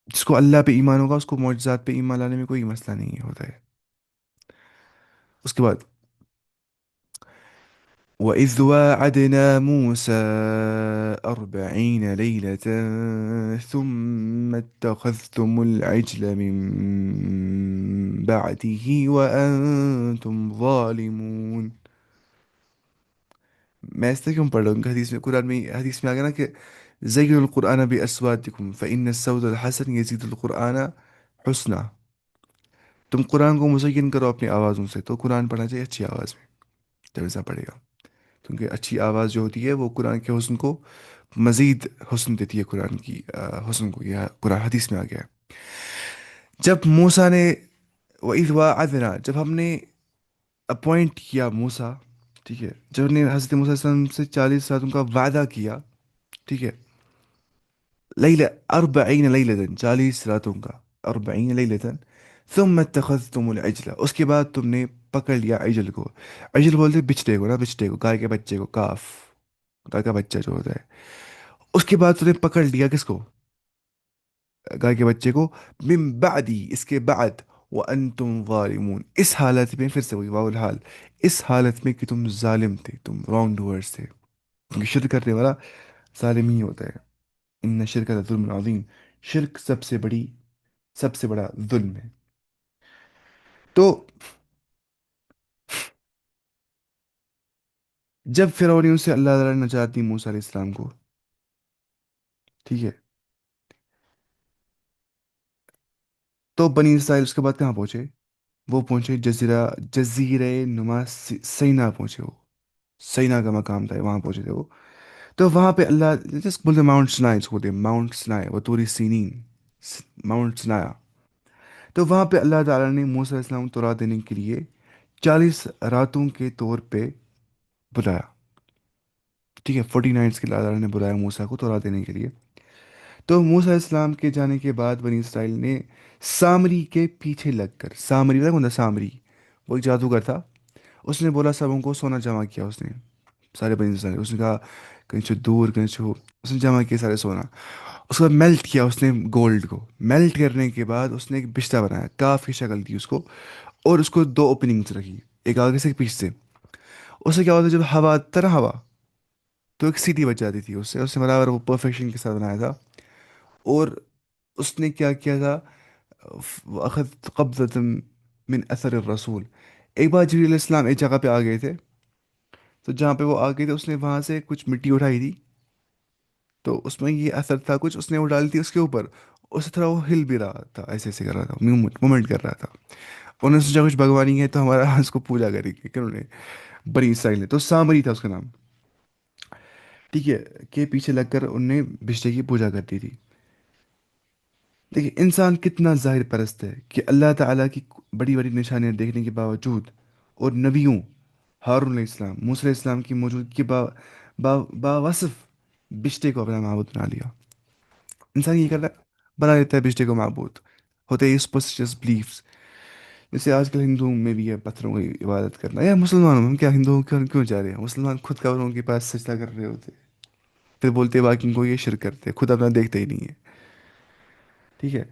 A: جس کو اللہ پہ ایمان ہوگا اس کو معجزات پہ ایمان لانے میں کوئی مسئلہ نہیں ہوتا ہے۔ اس کے بعد وَإِذْ وَاعَدْنَا مُوسَىٰ 40 لَيْلَةً ثُمَّ اتَّخَذْتُمُ الْعِجْلَ مِن بَعْدِهِ وَأَنْتُمْ ظَالِمُونَ۔ میں اس طرح کیوں پڑھ رہا ہوں کہ حدیث میں، قرآن میں، حدیث میں آ گیا نا کہ زَيِّنُوا الْقُرْآنَ بِأَصْوَاتِكُمْ فَإِنَّ الصَّوْتَ الْحَسَنَ يَزِيدُ الْقُرْآنَ حُسْنًا، تم قرآن کو مزین کرو اپنی آوازوں سے، تو قرآن پڑھنا چاہیے اچھی آواز میں جب ایسا پڑھے گا، کیونکہ اچھی آواز جو ہوتی ہے وہ قرآن کے حسن کو مزید حسن دیتی ہے، قرآن کی حسن کو، یہ قرآن حدیث میں آ گیا ہے۔ جب موسیٰ نے وَإِذْ وَاعَدْنَا، جب ہم نے اپوائنٹ کیا موسیٰ، ٹھیک ہے، جب نے حضرت موسیٰ علیہ السلام سے 40 راتوں کا وعدہ کیا، ٹھیک ہے، لیلہ 40 لیلۃ، 40 راتوں کا، 40 لیلۃ، ثم اتخذتم العجل، اس کے بعد تم نے پکڑ لیا عجل کو. عجل بولتے بچڑے کو نا، بچڑے کو، گائے کے بچے کو، کاف، گائے کا بچہ جو ہوتا ہے. اس کے بعد تم نے پکڑ لیا کس کو؟ گائے کے بچے کو. من بعدی، اس کے بعد، وانتم ظالمون، اس حالت میں، پھر سے وہی واو الحال، اس حالت میں کہ تم ظالم تھے، تم رانگ ڈوئرس تھے، کیونکہ شرک کرنے والا ظالم ہی ہوتا ہے. ان شرک ظلم عظیم، شرک سب سے بڑا ظلم ہے. تو جب فرعون سے اللہ تعالیٰ نے نجات دی موسیٰ علیہ السلام کو، ٹھیک ہے، تو بنی اسرائیل اس کے بعد کہاں پہنچے؟ وہ پہنچے جزیرے نما سینا پہنچے وہ. سینا کا مقام تھا، وہاں پہنچے تھے وہ. تو وہاں پہ اللہ جس بولتے ماؤنٹ سنائے، اس کو بولتے ماؤنٹ سنائے، وہ توری سینین، ماؤنٹ سنایا. تو وہاں پہ اللہ تعالیٰ نے موسیٰ علیہ السلام کو تورات دینے کے لیے 40 راتوں کے طور پہ بلایا. ٹھیک ہے، 40 نائٹس کے لیے اللہ تعالیٰ نے بلایا موسیٰ کو تورات دینے کے لیے. تو موسیٰ علیہ السلام کے جانے کے بعد بنی اسرائیل نے سامری کے پیچھے لگ کر، سامری پتہ کون تھا؟ سامری وہ ایک جادوگر تھا. اس نے بولا سبوں کو سونا جمع کیا اس نے، سارے بنی اسرائیل، اس نے کہا کہیں سے دور کہیں سے ہو، اس نے جمع کیا سارے سونا. اس کے بعد میلٹ کیا اس نے گولڈ کو. میلٹ کرنے کے بعد اس نے ایک بشتہ بنایا، کاف کی شکل دی اس کو، اور اس کو دو اوپننگس رکھی، ایک آگے سے ایک پیچھے سے. اس سے کیا ہوتا ہے، جب ہوا آتا نا ہوا، تو ایک سیٹی بچ جاتی تھی اس سے برابر وہ پرفیکشن کے ساتھ بنایا تھا. اور اس نے کیا کیا تھا، اخذ قبضة من اثر الرسول. ایک بار جبریل علیہ السلام ایک جگہ پہ آ گئے تھے، تو جہاں پہ وہ آ گئے تھے اس نے وہاں سے کچھ مٹی اٹھائی تھی، تو اس میں یہ اثر تھا کچھ، اس نے وہ ڈالی تھی اس کے اوپر. اس سے تھوڑا وہ ہل بھی رہا تھا، ایسے ایسے کر رہا تھا، موومنٹ کر رہا تھا. انہوں نے سوچا کچھ بھگوانی ہے تو ہمارا اس کو پوجا کریں گے، کہ انہوں نے بنی اسرائیل نے، تو سامری تھا اس کا نام، ٹھیک ہے، کے پیچھے لگ کر ان نے بشتے کی پوجا کرتی تھی. دیکھیں انسان کتنا ظاہر پرست ہے کہ اللہ تعالیٰ کی بڑی بڑی نشانیاں دیکھنے کے باوجود، اور نبیوں، ہارون علیہ السلام، موسیٰ علیہ السلام کی موجودگی کے باوصف بشتے کو اپنا معبود بنا لیا. انسان یہ کرتا ہے، بنا لیتا ہے بشتے کو معبود. ہوتے ہیں سپرسٹیشس بلیفس، جیسے آج کل ہندوؤں میں بھی ہے پتھروں کی عبادت کرنا، یا مسلمانوں میں، ہم کیا ہندوؤں کیوں جا رہے ہیں؟ مسلمان خود قبروں کے پاس سجدہ کر رہے ہوتے، پھر بولتے ہیں باقی کو یہ شرک کرتے، خود اپنا دیکھتے ہی نہیں ہے. ٹھیک ہے،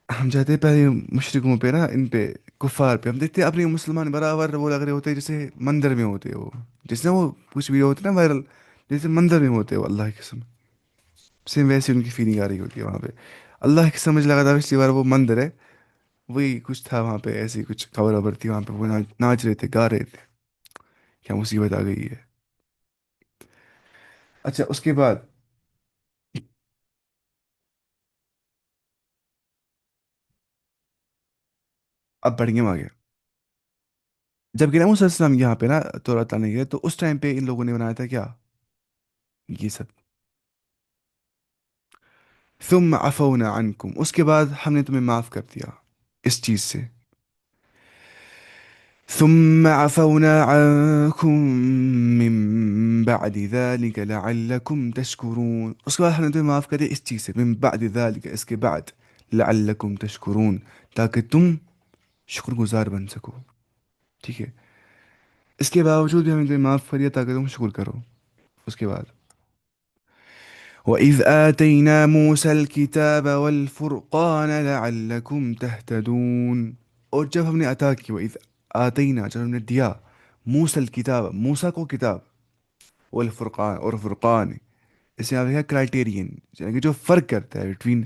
A: ہم جاتے ہیں پہلے مشرقوں پہ نا، ان پہ، کفار پہ، ہم دیکھتے ہیں اپنے مسلمان برابر وہ لگ رہے ہوتے ہیں جیسے مندر میں ہوتے ہیں وہ، جس نے وہ کچھ ویڈیو ہوتے ہیں نا وائرل، جیسے مندر میں ہوتے ہیں وہ، اللہ کی قسم. سیم ویسے ان کی فیلنگ آ رہی ہوتی ہے وہاں پہ. اللہ کی سمجھ لگا تھا پچھلی بار وہ مندر ہے، وہی کچھ تھا وہاں پہ، ایسی کچھ خبر وبر تھی وہاں پہ، وہ ناچ رہے تھے، گا رہے تھے. کیا مصیبت آ گئی ہے. اچھا اس کے بعد اب بڑھ گئے ہم آگے. جب کہ نا موسیٰ علیہ السلام یہاں پہ نا تورات لانے گئے، تو اس ٹائم پہ ان لوگوں نے بنایا تھا کیا، یہ سب. ثم عفونا عنکم، اس کے بعد ہم نے تمہیں معاف کر دیا اس چیز سے. ثم عفونا عنكم من بعد ذلك لعلكم تشكرون، اس کے بعد ہم نے تمہیں معاف کر دیا اس چیز سے، من بعد ذلك، اس کے بعد، لعلكم تشكرون، تاکہ تم شکر گزار بن سکو. ٹھیک ہے، اس کے باوجود بھی ہم نے تمہیں معاف کر دیا تاکہ تم شکر کرو. اس کے بعد وَإِذْ آتَيْنَا مُوسَى الْكِتَابَ وَالْفُرْقَانَ لَعَلَّكُمْ تَهْتَدُونَ، اور جب ہم نے عطا کی، وَإِذْ آتَيْنَا، جب ہم نے دیا، موسیٰ الکتاب، موسیٰ کو کتاب، والفرقان، اور فرقان، اس میں آپ دیکھا کرائٹیرین، یعنی کہ جو فرق کرتا ہے بٹوین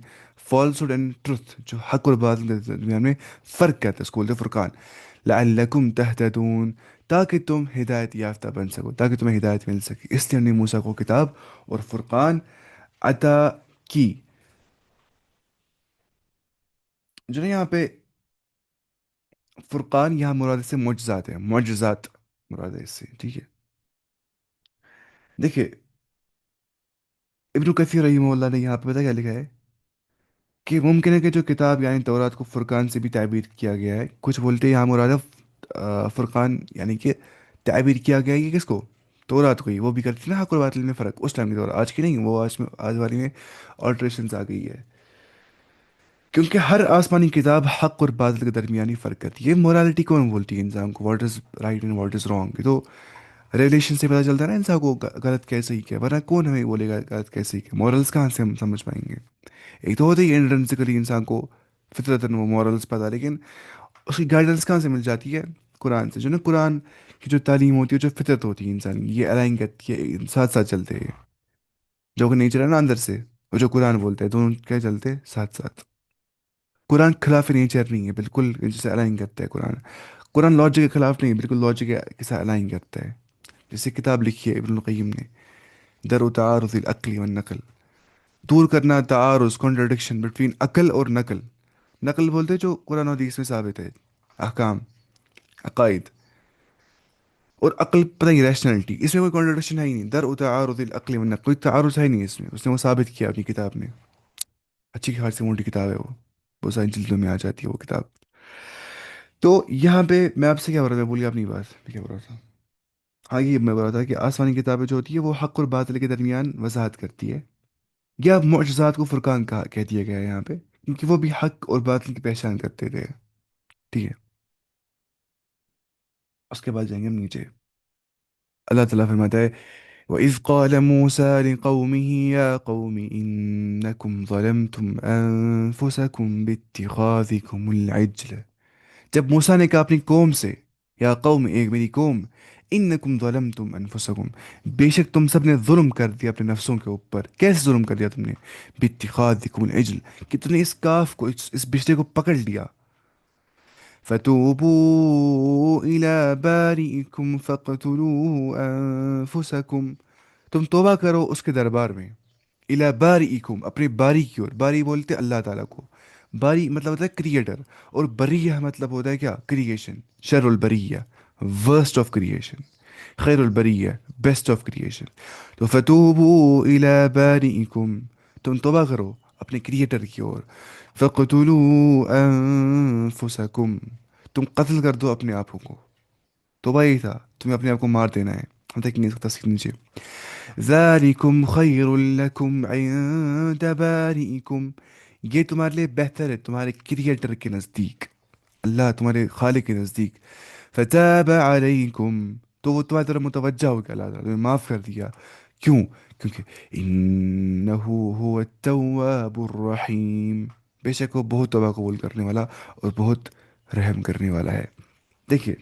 A: فالسوڈ اینڈ ٹروتھ، جو حق اور باطل کے درمیان میں فرق کرتا ہے، اس کو بولتے ہیں فرقان. لعلکم تہتدون، تاکہ تم ہدایت یافتہ بن سکو، تاکہ تمہیں ہدایت مل سکے، اس لیے ہم نے موسیٰ کو کتاب اور فرقان عطا کی. جو نا یہاں پہ فرقان، یہاں مراد سے معجزات ہیں، معجزات مراد ہے اس سے. ٹھیک ہے، دیکھیے ابن کثیر رحمہ اللہ نے یہاں پہ پتہ کیا لکھا ہے، کہ ممکن ہے کہ جو کتاب یعنی تورات کو فرقان سے بھی تعبیر کیا گیا ہے، کچھ بولتے ہیں یہاں مراد ہے فرقان یعنی کہ تعبیر کیا گیا ہے کہ کس کو؟ تورات کو ہی، وہ بھی کرتی تھی نا حق اور باطل میں فرق اس ٹائم کی، طور آج کی نہیں، وہ آج میں آج والی میں آلٹریشنز آ گئی ہے، کیونکہ ہر آسمانی کتاب حق اور باطل کے درمیانی فرق کرتی ہے۔ یہ مورالٹی کون بولتی ہے انسان کو، what is right and what is wrong? یہ تو ریلیشن سے پتہ چلتا ہے نا انسان کو غلط کیسے ہی کیا، ورنہ کون ہمیں بولے گا غلط کیسے ہی کیا؟ مورلس کہاں سے ہم سمجھ پائیں گے؟ ایک تو ہوتا ہی انٹرنسیکلی انسان کو فطرتاً وہ مورلس پتہ، لیکن اس کی گائیڈنس کہاں سے مل جاتی ہے؟ قرآن سے، جو نا قرآن کی جو تعلیم ہوتی ہے، جو فطرت ہوتی ہے انسان کی، یہ الائن کرتی ہے، ساتھ ساتھ چلتے ہیں، جو کہ نیچر ہے نا اندر سے، اور جو قرآن بولتے ہیں، دونوں کیا چلتے ہیں ساتھ ساتھ۔ قرآن خلاف نیچر نہیں ہے، بالکل جسے الائن کرتا ہے قرآن۔ قرآن لاجک کے خلاف نہیں، بالکل لاجک کے ساتھ الائن کرتا ہے، جیسے کتاب لکھی ہے ابن القیم نے، در تعارض العقل والنقل، دور کرنا تعارض کنٹرڈکشن بٹوین عقل اور نقل۔ نقل بولتے جو قرآن و حدیث میں ثابت ہے، احکام، عقائد، اور عقل پتہ ہی ریشنلٹی، اس میں کوئی کنٹرڈکشن ہے ہی نہیں، در تعارض العقل والنقل، کوئی تعارض ہے ہی نہیں اس میں، اس نے وہ ثابت کیا اپنی کتاب میں، اچھی خاصی موٹی کتاب ہے وہ، بہت ساری جلدوں میں آ جاتی ہے وہ کتاب۔ تو یہاں پہ میں آپ سے کیا بول رہا تھا، بولیے اپنی بات، میں کیا بول رہا تھا؟ ہاں، یہ میں بول رہا تھا کہ آسمانی کتابیں جو ہوتی ہے وہ حق اور باطل کے درمیان وضاحت کرتی ہے، یا معجزات کو فرقان کہہ دیا گیا ہے یہاں پہ، کیونکہ وہ بھی حق اور باطل کی پہچان کرتے تھے، ٹھیک ہے؟ اس کے بعد جائیں گے ہم نیچے، اللہ تعالیٰ فرماتا ہے وَإِذْ قَالَ مُوسَىٰ لِقَوْمِهِ يَا قَوْمِ إِنَّكُمْ ظَلَمْتُمْ أَنفُسَكُمْ بِاتِّخَاذِكُمُ الْعِجْلَ، جب موسیٰ نے کہا اپنی قوم سے، یا قوم، ایک میری قوم، انکم ظلمتم انفسکم، بے شک تم سب نے ظلم کر دیا اپنے نفسوں کے اوپر۔ کیسے ظلم کر دیا تم نے؟ باتخاذکم العجل، کہ تم نے اس کاف کو، اس بچڑے کو پکڑ لیا۔ فتوبوا الى بارئکم فقتلوا انفسکم، تم توبہ کرو اس کے دربار میں، الا بارئکم، اپنے باری کی اور، باری بولتے اللہ تعالیٰ کو، باری مطلب ہوتا ہے کریٹر، اور بریہ مطلب ہوتا ہے کیا؟ کریشن، شر البریہ، ورسٹ آف کریشن، خیر البریہ، بیسٹ آف کریشن۔ تو فتوبوا الی بارئکم، تم توبہ کرو اپنے کریٹر کی اور، فقتلوا انفسکم، تم قتل کر دو اپنے آپوں کو۔ توبہ یہی تھا، تمہیں اپنے آپ کو مار دینا ہے۔ ہم دیکھیں گے اس کا تفصیل نیچے، ذالکم خیر لکم عند بارئکم، یہ تمہارے لیے بہتر ہے تمہارے کریٹر کے نزدیک، اللہ تمہارے خالق کے نزدیک۔ فتاب علیکم، تو وہ تمہاری طرف متوجہ ہو گیا، اللہ تعالیٰ نے معاف کر دیا۔ کیوں؟ کیونکہ انہو هو التواب الرحیم، بے شک وہ بہت توبہ قبول کرنے والا اور بہت رحم کرنے والا ہے۔ دیکھیے،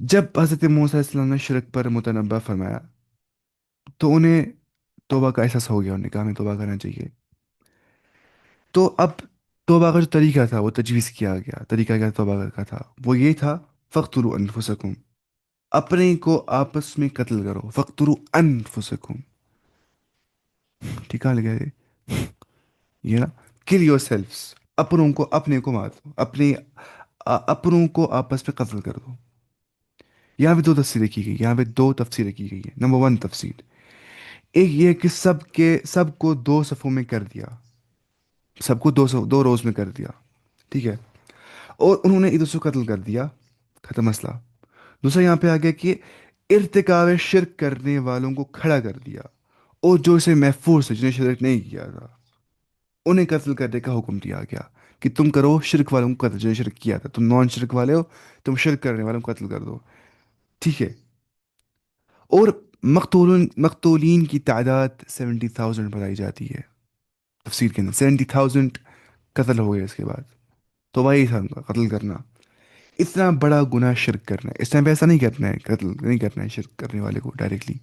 A: جب حضرت موسیٰ علیہ السلام نے شرک پر متنبہ فرمایا تو انہیں توبہ کا احساس ہو گیا، انہوں نے کہا ہمیں توبہ کرنا چاہیے۔ تو اب توبہ کا جو طریقہ تھا وہ تجویز کیا گیا، طریقہ کیا توبہ کا تھا، وہ یہ تھا فقتلوا انفسکم، اپنے کو آپس میں قتل کرو، فقتلوا انفسکم، ٹھیک ہے لگا یہ نا، کل یور سیلفس، اپنوں کو، اپنے کو مار دو، اپنے اپنوں کو آپس میں قتل کر دو۔ یہاں پہ دو تفسیریں کی گئی، یہاں پہ دو تفسیریں کی گئی ہے۔ نمبر ون تفسیر، ایک یہ کہ سب کو دو صفوں میں کر دیا، سب کو دو روز میں کر دیا، ٹھیک ہے، اور انہوں نے ایک دوسرے کو قتل کر دیا، ختم مسئلہ۔ دوسرا یہاں پہ آ گیا کہ ارتکاب شرک کرنے والوں کو کھڑا کر دیا، اور جو اسے محفوظ سے، جنہیں شرک نہیں کیا تھا، انہیں قتل کرنے کا حکم دیا گیا کہ تم کرو شرک والوں کو قتل، جنہیں شرک کیا تھا، تم نان شرک والے ہو، تم شرک کرنے والوں کو قتل کر دو، ٹھیک ہے۔ اور مقتولین کی تعداد 70,000 بتائی جاتی ہے تفسیر کے اندر، 70,000 قتل ہو گئے اس کے بعد۔ تو وہی تھا ان کا قتل کرنا، اتنا بڑا گناہ شرک کرنا ہے، اس ٹائم پہ ایسا نہیں کرنا ہے، قتل نہیں کرنا ہے شرک کرنے والے کو ڈائریکٹلی،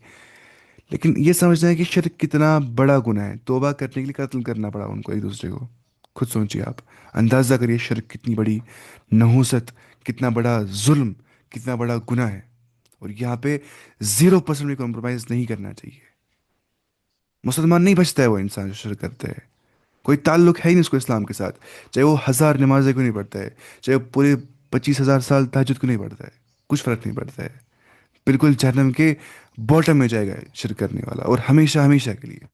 A: لیکن یہ سمجھنا ہے کہ شرک کتنا بڑا گناہ ہے، توبہ کرنے کے لیے قتل کرنا پڑا ان کو ایک دوسرے کو۔ خود سوچیے آپ، اندازہ کریے شرک کتنی بڑی نحوست، کتنا بڑا ظلم، کتنا بڑا گناہ ہے، اور یہاں پہ 0% بھی کمپرومائز نہیں کرنا چاہیے۔ مسلمان نہیں بچتا ہے وہ انسان جو شرک کرتا ہے، کوئی تعلق ہے ہی نہیں اس کو اسلام کے ساتھ، چاہے وہ 1000 نمازیں کیوں نہیں پڑھتا ہے، چاہے وہ پورے 25,000 سال تہجد کیوں نہیں پڑھتا ہے، کچھ فرق نہیں پڑتا ہے، بالکل جہنم کے باٹم میں جائے گا شرک کرنے والا، اور ہمیشہ ہمیشہ کے لیے۔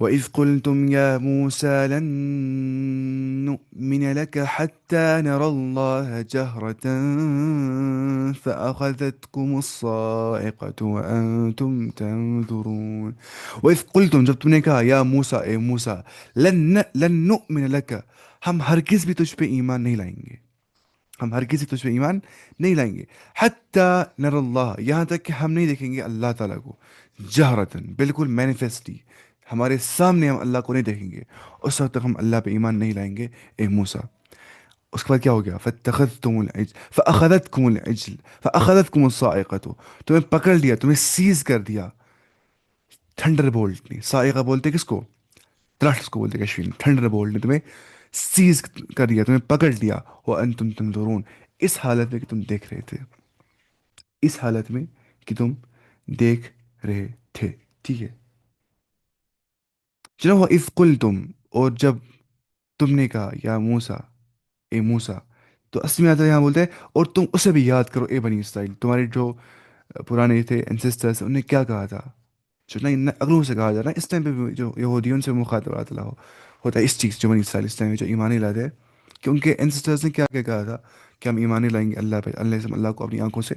A: وإذ قلتم يا موسى لن نؤمن لك حتى نرى الله جهرة فأخذتكم الصاعقة وأنتم تنظرون. وإذ قلتم، جب تم نے کہا، یا موسیٰ، اے موسیٰ، لن نؤمن لك، ہم ہرگز بھی تجھ پہ ایمان نہیں لائیں گے، ہم ہرگز بھی تجھ پہ ایمان نہیں لائیں گے، حتی نر اللہ، یہاں تک کہ ہم نہیں دیکھیں گے اللہ تعالیٰ کو، جہرتن، بالکل مینیفیسٹلی، ہمارے سامنے ہم اللہ کو نہیں دیکھیں گے، اس وقت تک ہم اللہ پہ ایمان نہیں لائیں گے اے موسیٰ. اس کے بعد کیا ہو گیا؟ فَاتَّخَذْتُمُ الْعِجْلَ فَأَخَذَتْكُمُ الْعِجْلَ فَأَخَذَتْكُمُ الصَّاعِقَةُ، تمہیں پکڑ لیا، تمہیں سیز کر دیا، تھنڈر بولٹ نے، صاعقہ بولتے کس کو؟ تلخ اس کو بولتے کشمیر میں، تھنڈر بولٹ نے تمہیں سیز کر دیا، تمہیں پکڑ لیا، وَأَنْتُمْ تَنظُرُونَ، اس حالت میں کہ تم دیکھ رہے تھے، اس حالت میں کہ تم دیکھ رہے تھے. ٹھیک ہے، چلو، وَإِذْ قُلْتُمْ، اور جب تم نے کہا، یا موسیٰ، اے موسیٰ، تو اصل میں آتا ہے یہاں بولتے ہیں اور تم اسے بھی یاد کرو اے بنی اسرائیل، تمہارے جو پرانے تھے انسسٹرس، انہوں نے کیا کہا تھا، جو نہ اگلوں سے کہا جا رہا ہے اس ٹائم پہ بھی، جو یہودیوں سے مخاطبات اللہ ہوتا ہے اس چیز، جو بنی اسرائیل اس ٹائم میں جو ایمان نہیں لاتے ہیں، کہ ان کے انسسٹرس نے کیا کیا کہا تھا کہ ہم ایمان نہیں لائیں گے اللہ پہ، اللہ سے اللہ کو اپنی آنکھوں سے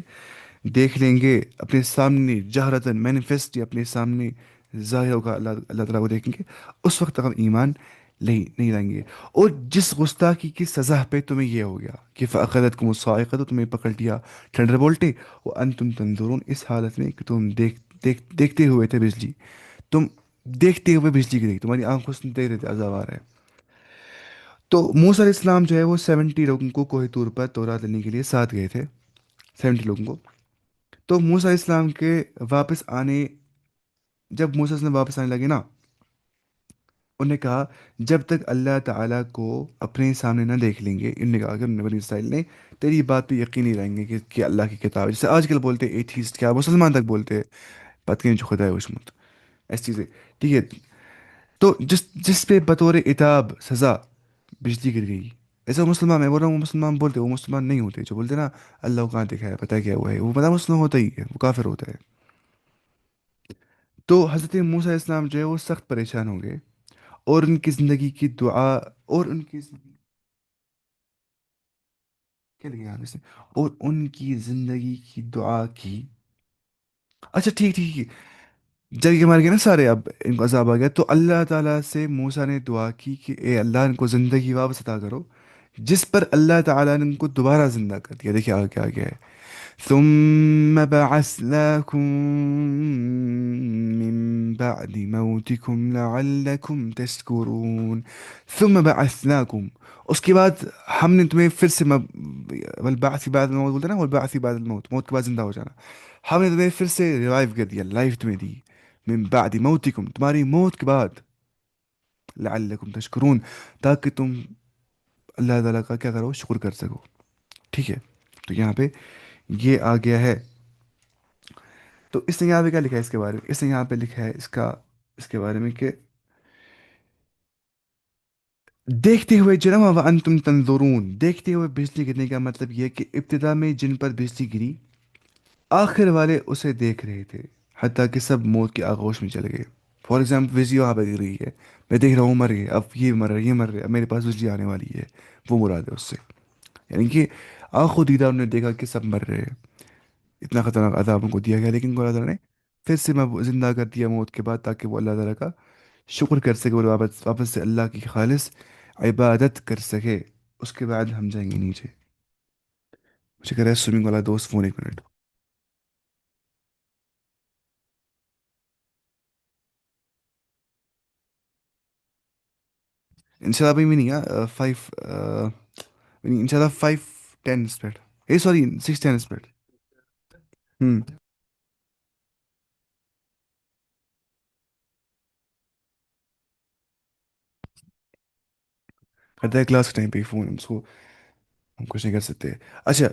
A: دیکھ لیں گے، اپنے سامنے جہرتاً مینیفیسٹ، اپنے سامنے ظاہر ہوگا، اللہ اللہ تعالیٰ کو دیکھیں گے، اس وقت تک ہم ایمان نہیں لائیں گے. اور جس گستاخی کی سزا پہ تمہیں یہ ہو گیا کہ فَأَخَذَتْكُمُ الصَّاعِقَةُ، تو تمہیں پکڑ لیا ٹھنڈر بولٹے، وَأَنْتُمْ تَنظُرُونَ، اس حالت میں کہ تم دیکھتے ہوئے تھے بجلی، تم دیکھتے ہوئے بجلی گری، تمہاری آنکھوں سے دیکھ رہے تھے عذاب آ رہا ہے. تو موسیٰ علیہ السلام جو ہے وہ 70 لوگوں کو کوہ طور پر تورات لینے کے لیے ساتھ گئے تھے، 70 لوگوں کو. تو موسیٰ علیہ السلام کے واپس آنے، جب موسیٰ علیہ السلام واپس آنے لگے نا، انہوں نے کہا جب تک اللہ تعالیٰ کو اپنے سامنے نہ دیکھ لیں گے، انہوں نے کہا کہ بنی اسرائیل نے، تیری بات پہ یقین نہیں رہیں گے کہ اللہ کی کتاب ہے. جیسے آج کل بولتے ایتھیسٹ، کیا مسلمان تک بولتے ہیں پتہ نہیں جو خدا ہے وشمت، ایسی چیزیں. ٹھیک ہے، تو جس پہ بطور عتاب سزا بجلی گر گئی، ایسا مسلمان، میں بول رہا ہوں وہ مسلمان بولتے، وہ مسلمان نہیں ہوتے جو بولتے نا اللہ کو کہاں دیکھا ہے، پتہ کیا ہوا ہے، وہ پتہ مسلمان ہوتا ہی ہے، وہ کافر ہوتا ہے. تو حضرت موسیٰ علیہ السلام جو ہے وہ سخت پریشان ہو گئے، اور ان کی زندگی کی دعا، اور ان کی کیا لکھا ہے اس نے، اور ان کی زندگی کی دعا کی. اچھا ٹھیک ٹھیک ٹھیک. جب یہ مر گئے نا سارے، اب ان کو عذاب آ گیا، تو اللہ تعالیٰ سے موسیٰ نے دعا کی کہ اے اللہ، ان کو زندگی واپس عطا کرو. جس پر اللہ تعالیٰ نے ان کو دوبارہ زندہ کر دیا. دیکھیے آگے کیا گیا ہے، ثم بعثناكم من بعد موتكم لعلكم تشكرون. ثم بعثناكم، اس کے بعد ہم نے تمہیں پھر سے والبعث بعد الموت بولتے ہیں نا، والبعث بعد الموت، موت کے بعد زندہ ہو جانا، ہم نے تمہیں پھر سے ریوائیو کر دیا، لائف تمہیں دی، من بعد موتکم، تمہاری موت کے بعد، لعلکم تشکرون، تاکہ تم اللہ تعالیٰ کا کیا کرو، شکر کر سکو. ٹھیک ہے، تو یہاں پہ یہ آ گیا ہے. تو اس نے یہاں پہ کیا لکھا ہے اس کے بارے میں، اس نے یہاں پہ لکھا ہے اس کے بارے میں کہ دیکھتے ہوئے جنم وانتم تنظرون، دیکھتے ہوئے بجلی گرنے کا مطلب یہ ہے کہ ابتدا میں جن پر بجلی گری، آخر والے اسے دیکھ رہے تھے، حتیٰ کہ سب موت کے آغوش میں چلے گئے. فار ایگزامپل بجلی وہاں پہ گر رہی ہے، میں دیکھ رہا ہوں مر گئے، اب یہ مر رہا ہے، یہ مر رہا ہے، اب میرے پاس بجلی آنے والی ہے، وہ مراد ہے اس سے. یعنی کہ آنکھوں دیدہ انہوں نے دیکھا کہ سب مر رہے ہیں، اتنا خطرناک عذاب ان کو دیا گیا، لیکن ان کو اللہ تعالیٰ نے پھر سے میں زندہ کر دیا موت کے بعد، تاکہ وہ اللہ تعالیٰ کا شکر کر سکے، اور واپس سے اللہ کی خالص عبادت کر سکے. اس کے بعد ہم جائیں گے نیچے. مجھے کہہ رہا ہے سوئمنگ والا دوست فون، 1 منٹ. انشاءاللہ ابھی بھی نہیں ہے، 5، انشاءاللہ 5:10 پہ، اے سوری 6:10 پہ. ہوں. کرتا ہے کلاس کے ٹائم پہ ہی فون، اس کو ہم کچھ نہیں کر سکتے. اچھا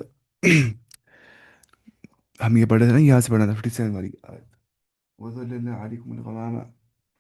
A: ہم یہ پڑھ رہے تھے نا، یہاں سے پڑھنا تھا 57 والی آیت. وظللنا عليكم الغمام.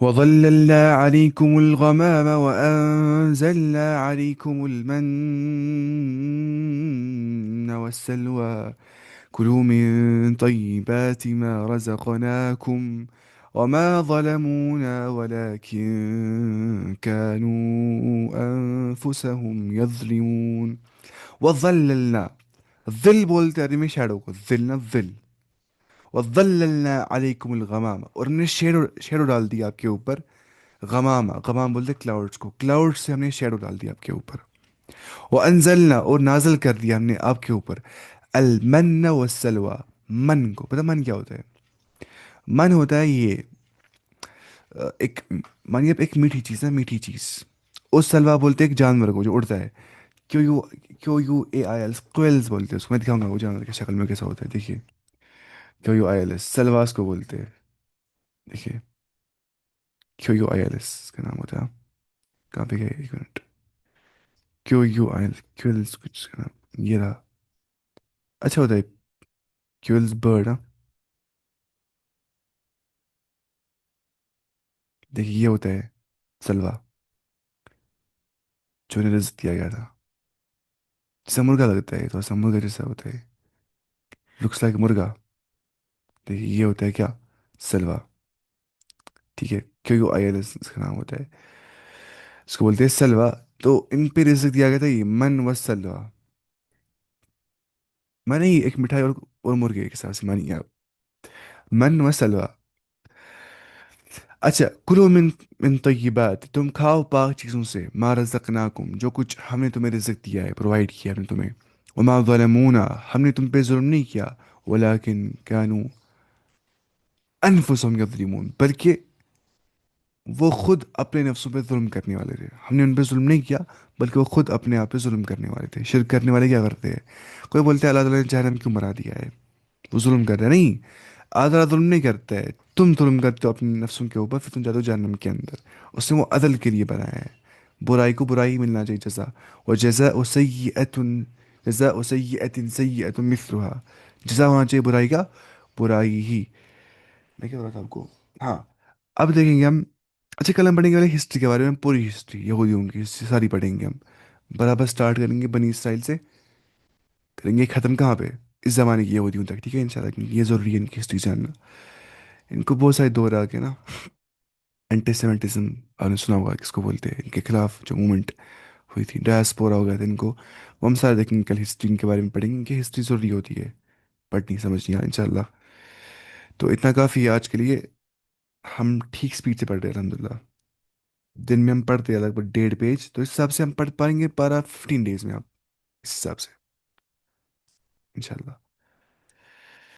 A: وظللنا عليكم الغمام وأنزلنا عليكم المن والسلوى كلوا من طيبات ما رزقناكم وما ظلمونا ولكن كانوا أنفسهم يظلمون. وظللنا. الظل بولتے ہیں میں شیڈو کو، ظل نا ظل. وظللنا علیکم الغمام، اور ہم نے شیڈو شیڈو ڈال دیا آپ کے اوپر. غمامہ، غمام بولتے کلاؤڈس کو، کلاؤڈ سے ہم نے شیڈو ڈال دیا آپ کے اوپر. وانزلنا، اور نازل کر دیا ہم نے آپ کے اوپر المن والسلوى. من کو پتہ من کیا ہوتا ہے؟ من ہوتا ہے یہ ایک، مانیے ایک میٹھی چیز ہے، میٹھی چیز. اس سلوا بولتے ہیں ایک جانور کو جو اڑتا ہے. Q U, Q U A I L, quails بولتے ہیں اس کو. میں دکھاؤں گا وہ جانور کی شکل میں کیسا ہوتا ہے، دیکھیے. Q U I L S سلواس کو بولتے ہیں. دیکھیے Q U I L S اس کا نام ہوتا ہے. کہاں پہ گئے، ایک minute. Q U I L, quills کچھ اس کا نام یہ رہا. اچھا ہوتا ہے کیولز برڈ. ہاں دیکھیے یہ ہوتا ہے سلوا، جو انہیں رزق دیا گیا تھا. جیسا مرغا لگتا ہے، تھوڑا سا مرغا جیسا ہوتا ہے، لکس لائک مرغا. دیکھیے یہ ہوتا ہے کیا، سلوا. ٹھیک ہے، Q U I L S اس کا نام ہوتا ہے. اس کو بولتے ہیں سلوا. تو ان پہ رزق دیا گیا تھا یہ من و سلوا. میں نہیں، ایک مٹھائی اور مرغے کے حساب سے مانیے آپ. من و سلوا. اچھا، کلو من طیبات، تم کھاؤ پاک چیزوں سے، ما رزقناکم، جو کچھ ہم نے تمہیں رزق دیا ہے، پرووائڈ کیا ہم نے تمہیں. وما ظلمونا، ہم نے تم پہ ظلم نہیں کیا. ولیکن کانوا انفسهم یظلمون، بلکہ وہ خود اپنے نفسوں پہ ظلم کرنے والے تھے. ہم نے ان پہ ظلم نہیں کیا، بلکہ وہ خود اپنے آپ پہ ظلم کرنے والے تھے. شرک کرنے والے کیا کرتے ہیں؟ کوئی بولتے ہیں اللہ تعالیٰ نے جہنم کیوں مرا دیا ہے، وہ ظلم کر رہے ہیں. نہیں، اللہ تعالیٰ ظلم نہیں کرتا ہے، تم ظلم کرتے ہو اپنے نفسوں کے اوپر، پھر تم جاتے ہو جہنم کے اندر. اس نے وہ عدل کے لیے بنایا ہے. برائی کو برائی ملنا چاہیے جزا. اور جزاء سیئۃ سیئۃ مثلها، جزا ہونا چاہیے برائی کا برائی ہی. میں کیا بول رہا تھا آپ کو؟ ہاں. اب دیکھیں گے ہم. اچھا کل ہم پڑھیں گے والے ہسٹری کے بارے میں، پوری ہسٹری یہودیوں کی ہسٹری ساری پڑھیں گے ہم. برابر سٹارٹ کریں گے بنی اسرائیل سے، کریں گے ختم کہاں پہ، اس زمانے کی یہودیوں تک. ٹھیک ہے انشاءاللہ، کیونکہ یہ ضروری ہے ان کی ہسٹری جاننا. ان کو بہت سارے دور آ کے نا، اینٹی سیمیٹزم آپ نے سنا ہوگا کس کو بولتے ہیں، ان کے خلاف جو موومنٹ ہوئی تھی، ڈائسپورا ہو گیا تھا ان کو. وہ ہم سارے دیکھیں گے کل، ہسٹری ان کے بارے میں پڑھیں گے کہ ہسٹری ضروری ہوتی ہے پڑھنی سمجھنی ان شاء اللہ. تو اتنا کافی ہے آج کے لیے. ہم ٹھیک سپیڈ سے پڑھ رہے ہیں الحمد للہ. دن میں ہم پڑھتے ہیں لگ بھگ 1.5 پیج، تو اس حساب سے ہم پڑھ پائیں گے پارا 15 ڈیز میں آپ، اس حساب سے انشاءاللہ.